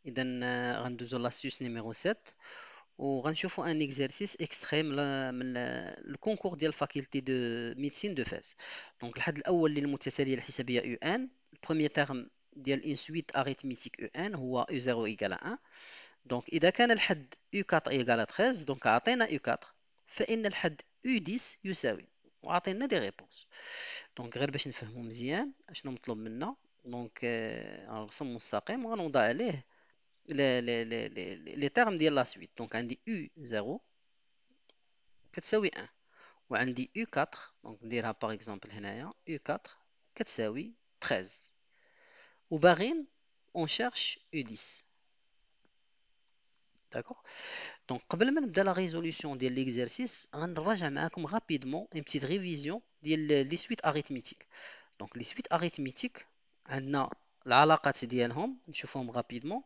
اذا غندوزو l'astuce numéro 7 وغنشوفوا ان exercice extrait من الكونكور ديال الفاكولتي دو ميديسين دو فاس. دونك الحد الاول للمتتاليه الحسابيه يو ان، البروميير تيرم ديال ان سويت اريثميتيك يو ان هو يو 0 ايكال 1. دونك اذا كان الحد يو 4 ايكال 13 دونك عطينا يو 4، فان الحد يو 10 يساوي، وعطينا دي ريبونس. دونك غير باش نفهموا مزيان اشنو مطلوب منا. دونك رسم مستقيم وغنوضع عليه لي تيرم ديال لا سويت. دونك عندي يو 0 كتساوي 1، وعندي يو 4 دونك نديرها باغ اكزومبل هنايا يو 4 كتساوي 13، وباغيين اون شيرش يو 10. داكوغ. دونك قبل ما نبدا لا ريزوليسيون ديال ليكزارسيس غنراجع معاكم رابيدمون اون بتيت ريفيزيون ديال لي سويت اريثميتيك. دونك لي سويت اريثميتيك عندنا العلاقات ديالهم نشوفهم رابيدمون.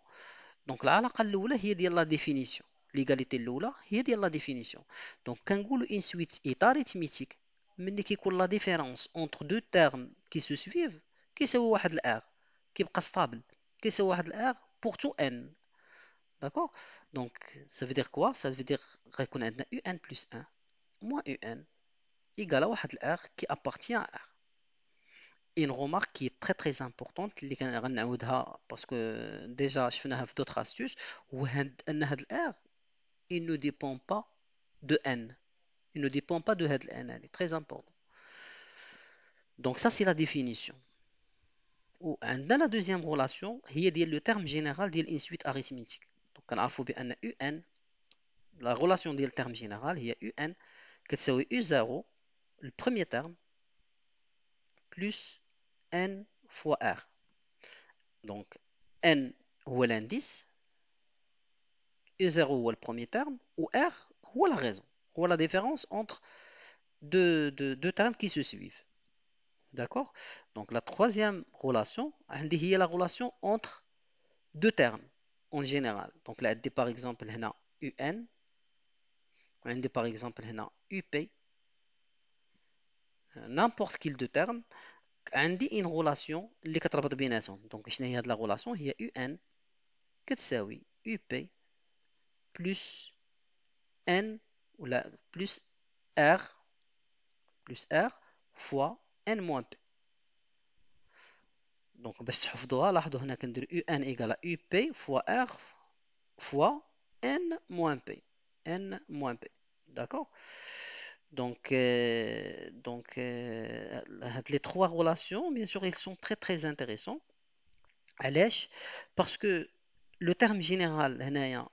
دونك العلاقه الاولى هي ديال لا ديفينيسيون، ليغاليتي الاولى هي ديال لا ديفينيسيون. دونك كنقولوا ان سويت ايت اريثميتيك ملي كيكون لا ديفيرونس اونتر دو تيرم كي سو سويف كيساوي واحد الار، كيبقى ستابل، كيساوي واحد الار بور تو ان. داكوغ. دونك ça veut dire quoi؟ ça veut dire غيكون عندنا un plus 1 moins un égale واحد الار qui appartient à r. Une remarque qui est très très importante اللي غنعاودها باسكو ديجا شفناها في d'autres astuces، هو ان هاد الار il ne dépend pas de n. Il ne dépend pas de هاد ال n هادي très important. Donc ça c'est la définition. وعندنا la deuxième relation هي ديال le terme général ديال une suite arithmétique. Donc كنعرفوا بان un la relation ديال terme général هي un كتساوي u0 le premier terme plus n fois r. Donc n هو l'indice، u0 هو le premier terme ou r هو la raison، هو la différence entre deux termes qui se suivent. D'accord? Donc la troisième relation هي la relation entre deux termes en général. Donc là par exemple هنا un وعندي par exemple هنا up. N'importe quel deux termes عندي une relation اللي كتربط بيناتهم. دونك شنو هي هاد لا relation؟ هي un كتساوي up plus n ولا plus r fois n moins p. دونك باش تحفظوها لاحظوا هنا كندير un égale à up fois r fois n moins p. n moins p. D'accord. Donc les trois relations bien sûr ils sont très très intéressants. علاش؟ parce que le terme général هنايا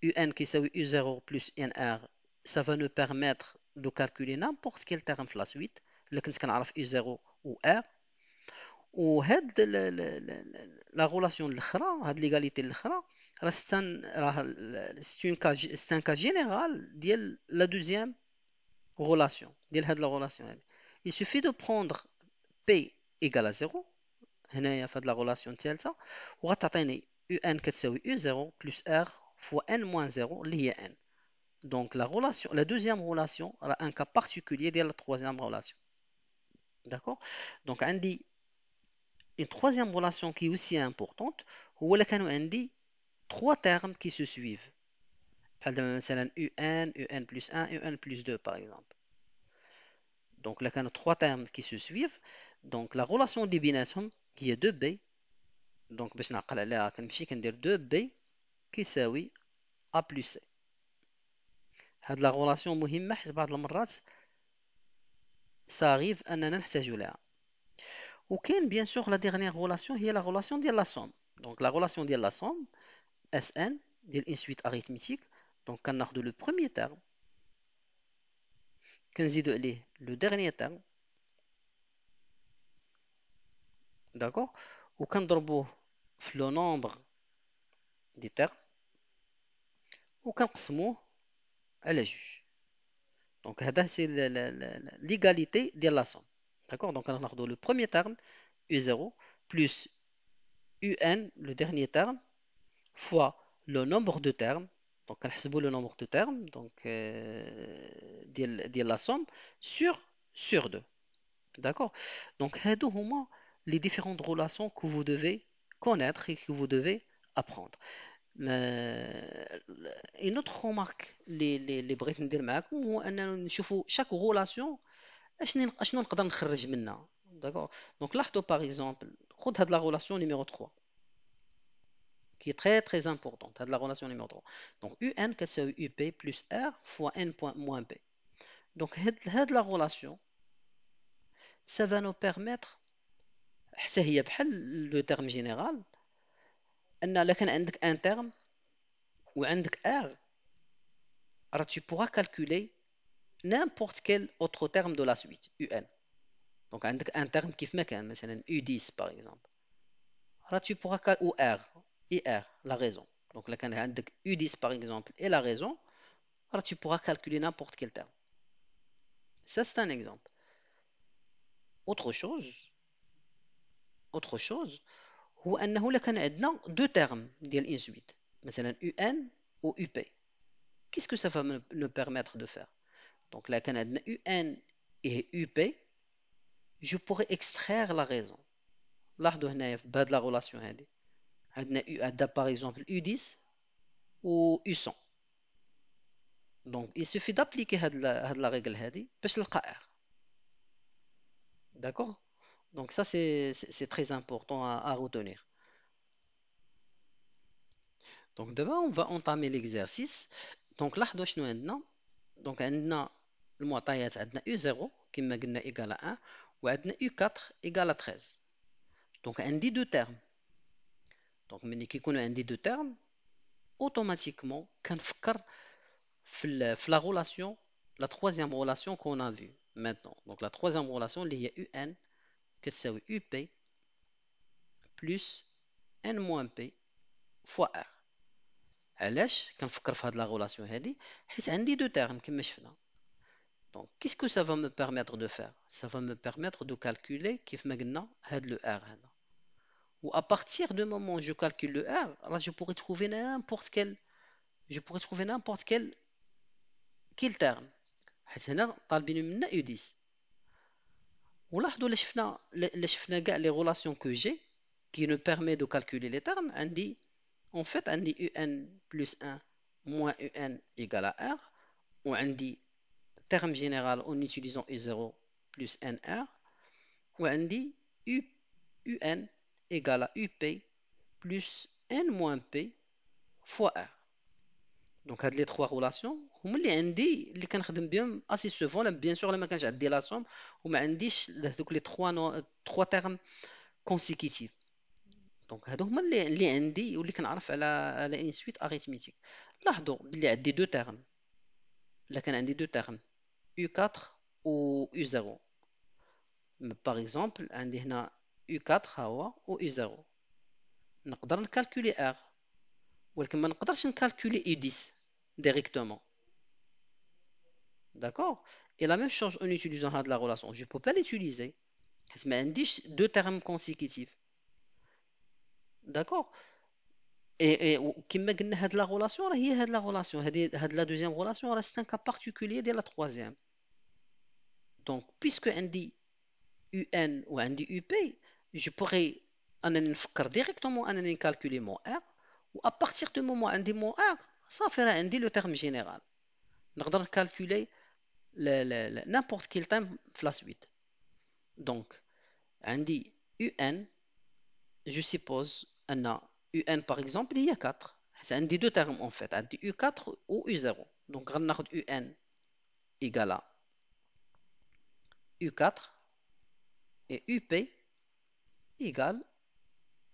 un qui يساوي u0 plus nr ça va nous permettre de calculer n'importe quel terme في la suite اللي كنت كنعرف u0 و r. وهاد لا غولاسيون الاخرى، هاد ليغاليتي الاخرى راه سي ان كا جينيرال ديال لا دوزيام غولاسيون ديال هاد لا غولاسيون هادي. il suffit de prendre p égale à 0 هنايا في هاد لا غولاسيون الثالثه، وغتعطيني un كتساوي u0 plus r fois n moins 0 اللي هي n. Donc la relation, la deuxième relation a un cas particulier de la troisième relation. D'accord? Donc on dit une troisième relation qui est aussi importante, où il y a trois termes qui se suivent. Par exemple, un plus 1, un plus 2 par exemple. Donc il y a trois termes qui se suivent. Donc la relation des binaisons qui est 2b. Donc باش نعقل عليها كنمشي كندير 2b كيساوي a plus c. هاد لا غولاسيون مهمه حيت بعض المرات صاريف اننا نحتاجوا لها. وكاين بيان سور لا ديرنيير غولاسيون هي لا غولاسيون ديال لا سوم. دونك لا غولاسيون ديال لا سوم اس ان ديال ان سويت اريثميتيك. دونك كناخذوا لو بروميير تيرم كنزيدوا عليه لو ديرنيير تيرم. داكوغ. وكنضربوه في لو نومبر دي تيرم وكنقسموه على جوج. دونك هذا سي ليغاليتي ديال لا سوم. داكوغ. دونك كناخذوا لو بروميير تيرم u0 plus un le dernier terme fois le nombre de termes. Donc كنحسبوا le nombre de termes donc ديال la somme sur 2. D'accord. Donc هادو هما les différentes relations que vous devez connaître et que vous devez apprendre. Une autre remarque اللي بغيت ندير معاكم هو اننا نشوفوا chaque relation اشنو نقدر نخرج منها. داكور. دونك لاحظوا باغ اكزومبل خذ هاد لا relation numéro 3 qui est très très importante. هاد la relation numéro 3. Donc UN كتساوي UP plus R fois N point moins P. Donc هاد la relation ça va nous permettre حتى هي بحال لو terme général ان الا كان عندك ان terme وعندك R راه tu pourras calculer n'importe quel autre terme de la suite UN. Donc عندك un terme كيف ما كان مثلا U10 par exemple راه tu pourras ou R et R la raison. Donc là كان عندك U10 par exemple et la raison راه tu pourras calculer n'importe quel terme. Ça c'est un exemple. Autre chose autre chose هو انه الا كان عندنا دو termes ديال une suite مثلا UN ou UP. Qu'est-ce que ça va me permettre de faire? Donc là كان عندنا UN et UP je pourrais extraire la raison. لاحظوا هنايا في بهاد لا relation هذه عندنا par exemple U10 ou U100. Donc il suffit d'appliquer هاد la règle هذه باش نلقى R. D'accord? Donc ça c'est très important à retenir. Donc d'abord on va entamer l'exercice. Donc لاحظوا شنو عندنا. Donc عندنا المعطيات عندنا U0 كما قلنا égal à 1 وعندنا U4 égal à 13. Donc عندي deux termes. Donc ملي كيكونوا عندي deux termes automatiquement كنفكر في la relation la troisième relation qu'on a vue maintenant. Donc la troisième relation اللي هي UN كتساوي UP plus N moins P fois R. علاش كنفكر في هاد لا relation هادي حيت عندي deux termes كما شفنا. Donc qu'est-ce que ça va me permettre de faire? Ça va me permettre de calculer كيف ما قلنا هاد le R هذا. Ou à partir du moment où je calcule le R, là je pourrais trouver n'importe quel terme. حيت هنا طالبين منا U10. ولاحظوا اللي شفنا كاع les relations que j'ai qui nous permet de calculer les termes عندي en fait عندي UN plus 1 moins UN égale à R وعندي terme général en utilisant U0 plus NR وعندي UN égale à UP plus N moins P fois R. Donc هاد les trois relations هما اللي عندي اللي كنخدم بهم assez souvent bien sûr لما كانش عندي la somme وما عنديش دوك les trois termes consécutifs. دونك هادو هما اللي عندي واللي كنعرف على ان سويت اريثميتيك. لاحظوا بلي عندي دو تيرم. الا كان عندي دو تيرم U4 و U0 باغ اكزومبل عندي هنا U4 ها هو و U0 نقدر نكالكولي R ولكن ما نقدرش نكالكولي U10 directement. D'accord? Et la même chose en utilisant la relation. Je ne peux pas l'utiliser. حيت ما عنديش deux termes consécutifs. D'accord? كما قلنا هاد لا غولاسيون راه هي هاد لا غولاسيون هاد لا دوزيام غولاسيون راه سي ان كا بارتيكولير ديال لا تروازيام. دونك بيسكو عندي يو ان وعندي يو بي جو بوغي انني نفكر ديريكتومون انني نكالكولي مون ار و ابارتيغ دو مومون عندي مون ار صافي راه عندي لو تيرم جينيرال نقدر نكالكولي نيمبورت كيل تايم في لا سويت. دونك عندي يو ان جو سيبوز ان يو ان باغ اكزومبل هي 4 حيت عندي دو تيرم اون فيت عندي يو 4 و يو 0 دونك غناخد يو ان ايكالا يو 4 et UP égale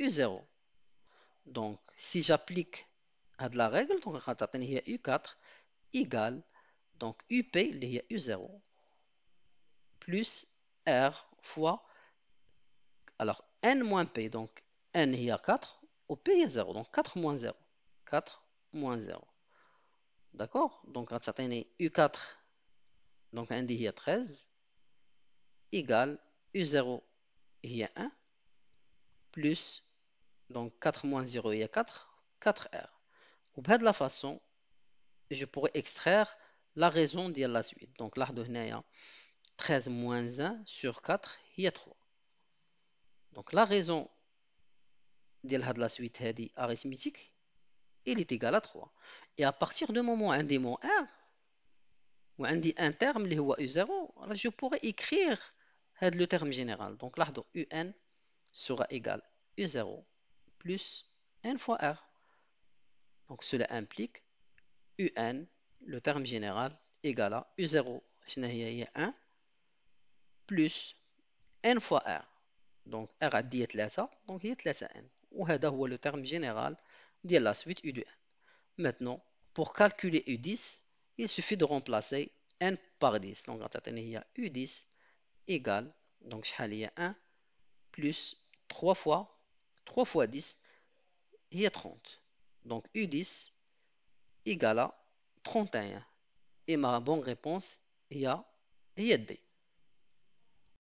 U0. Donc, si j'applique à de la règle, donc il y a U4 égale donc UP, il y a U0 plus R fois, alors N moins P, donc N il y a 4, ou P il y a 0, donc 4 moins 0. 4 moins 0. D'accord? Donc, U4, donc il y a 13, égale U0, il y a 1, plus, donc 4 moins 0, il y a 4, 4R. وبهذه la façon je pourrais extraire la raison de la suite. Donc là, 13 moins 1 sur 4 il y a 3. Donc la raison ديال la suite arithmétique, il est égal à 3. Et à partir du moment où عندي mon R, وعندي un terme اللي هو U0, je pourrais écrire le terme général. Donc là, UN sera égal U0 plus n fois R. Donc cela implique UN, le terme général, égal à U0, شنو هي 1, plus n fois R. Donc R عندي 3, donc هي 3n. وهذا هو le terme général de la suite U de n. Maintenant, pour calculer U10, il suffit de remplacer n par 10. Donc il y a U10 égale, donc il y a 1 plus 3 fois 10, il y a 30. Donc U10 égale à 31. Et ma bonne réponse, il y a D.